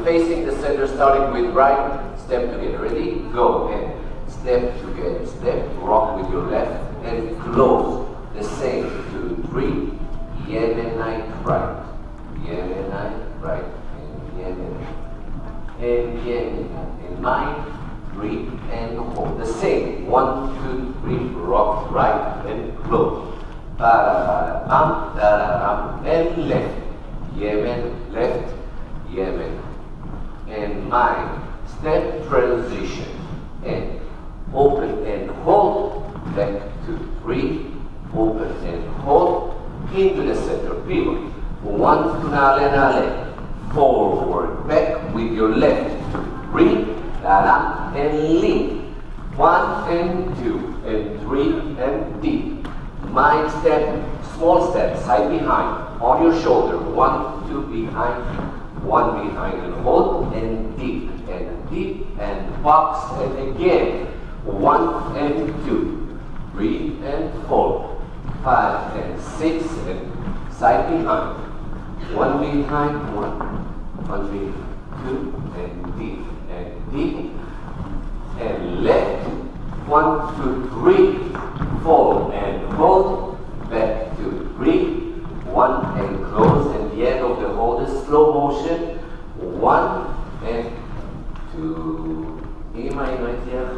facing the center, starting with right, step together. Ready? Go. And step together, step, rock with your left, and close. The same, 2, 3, Yemenite right, Yemenite right, and Yemenite, and Yemenite, and mind, breathe, and hold. The same, 1, 2, 3, rock right, and close. Ba-da-ba-da-bam, and left, Yemen, left, Yemen, and mind, step, transition, and open and hold, back, 2, 3, open and hold, into the center, pivot, 1, nale, forward, back with your left, 2, 3, and lean, 1 and 2, and 3, and deep, mind step, small step, side behind, on your shoulder, 1, 2, behind, 1 behind, and hold, and deep, and box, and again, 1 and 2, 3 and 4, 5 and 6, and side behind, 1 behind, 1 behind, 2, and deep, and left, 1, 2, 3, 4, and hold, back, 2, 3, 1, and close, and the end of the hold is slow motion, 1 and 2, E minor here.